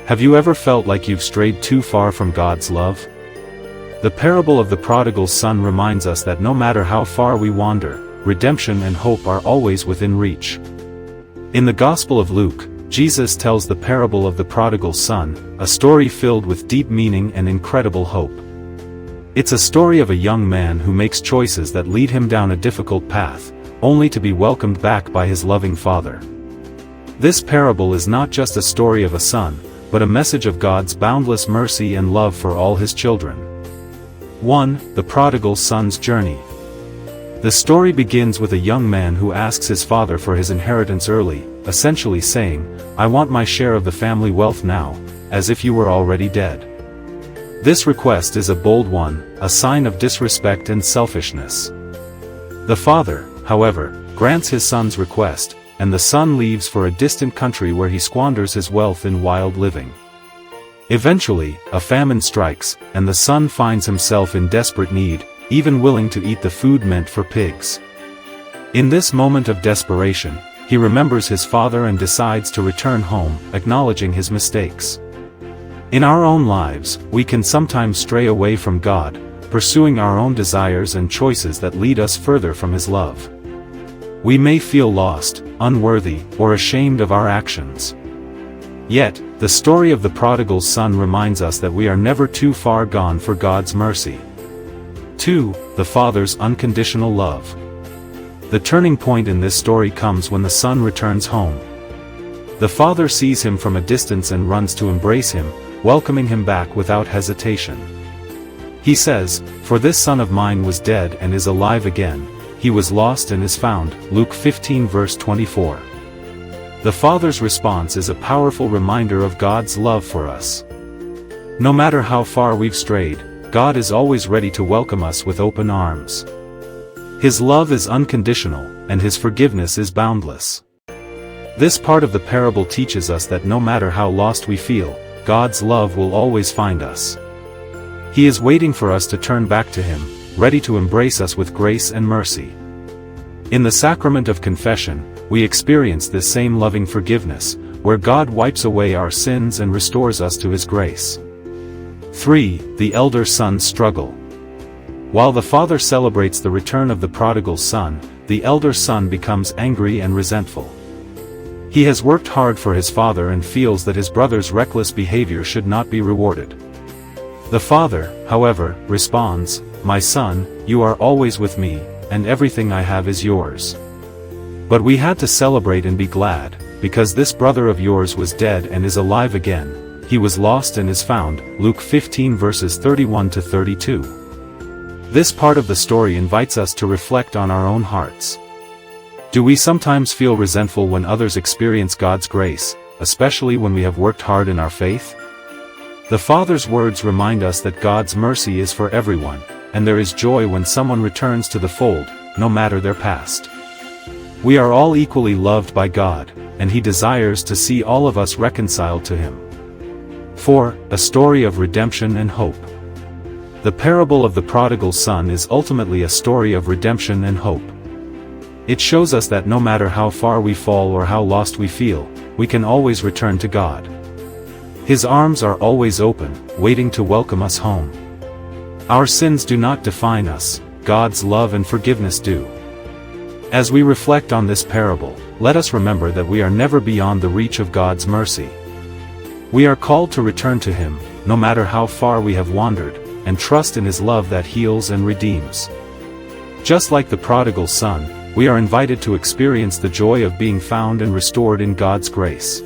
Have you ever felt like you've strayed too far from God's love? The parable of the prodigal son reminds us that no matter how far we wander, redemption and hope are always within reach. In the Gospel of Luke, Jesus tells the parable of the prodigal son, a story filled with deep meaning and incredible hope. It's a story of a young man who makes choices that lead him down a difficult path, only to be welcomed back by his loving father. This parable is not just a story of a son, but a message of God's boundless mercy and love for all his children. 1. The Prodigal Son's Journey. The story begins with a young man who asks his father for his inheritance early, essentially saying, "I want my share of the family wealth now, as if you were already dead." This request is a bold one, a sign of disrespect and selfishness. The father, however, grants his son's request, and the son leaves for a distant country where he squanders his wealth in wild living. Eventually, a famine strikes, and the son finds himself in desperate need, even willing to eat the food meant for pigs. In this moment of desperation, he remembers his father and decides to return home, acknowledging his mistakes. In our own lives, we can sometimes stray away from God, pursuing our own desires and choices that lead us further from His love. We may feel lost, unworthy, or ashamed of our actions. Yet, the story of the prodigal son reminds us that we are never too far gone for God's mercy. 2. The father's unconditional love. The turning point in this story comes when the son returns home. The father sees him from a distance and runs to embrace him, welcoming him back without hesitation. He says, "For this son of mine was dead and is alive again. He was lost and is found." Luke 15 verse 24. The father's response is a powerful reminder of God's love for us. No matter how far we've strayed, God is always ready to welcome us with open arms. His love is unconditional, and His forgiveness is boundless. This part of the parable teaches us that no matter how lost we feel, God's love will always find us. He is waiting for us to turn back to Him, ready to embrace us with grace and mercy. In the Sacrament of Confession, we experience this same loving forgiveness, where God wipes away our sins and restores us to His grace. 3. The elder son's struggle. While the father celebrates the return of the prodigal son, the elder son becomes angry and resentful. He has worked hard for his father and feels that his brother's reckless behavior should not be rewarded. The father, however, responds, "My son, you are always with me, and everything I have is yours. But we had to celebrate and be glad, because this brother of yours was dead and is alive again. He was lost and is found." Luke 15 verses 31 to 32. This part of the story invites us to reflect on our own hearts. Do we sometimes feel resentful when others experience God's grace, especially when we have worked hard in our faith? The Father's words remind us that God's mercy is for everyone, and there is joy when someone returns to the fold, no matter their past. We are all equally loved by God, and He desires to see all of us reconciled to Him. 4. A story of redemption and hope. The parable of the prodigal son is ultimately a story of redemption and hope. It shows us that no matter how far we fall or how lost we feel, we can always return to God. His arms are always open, waiting to welcome us home. Our sins do not define us, God's love and forgiveness do. As we reflect on this parable, let us remember that we are never beyond the reach of God's mercy. We are called to return to Him, no matter how far we have wandered, and trust in His love that heals and redeems. Just like the prodigal son, we are invited to experience the joy of being found and restored in God's grace.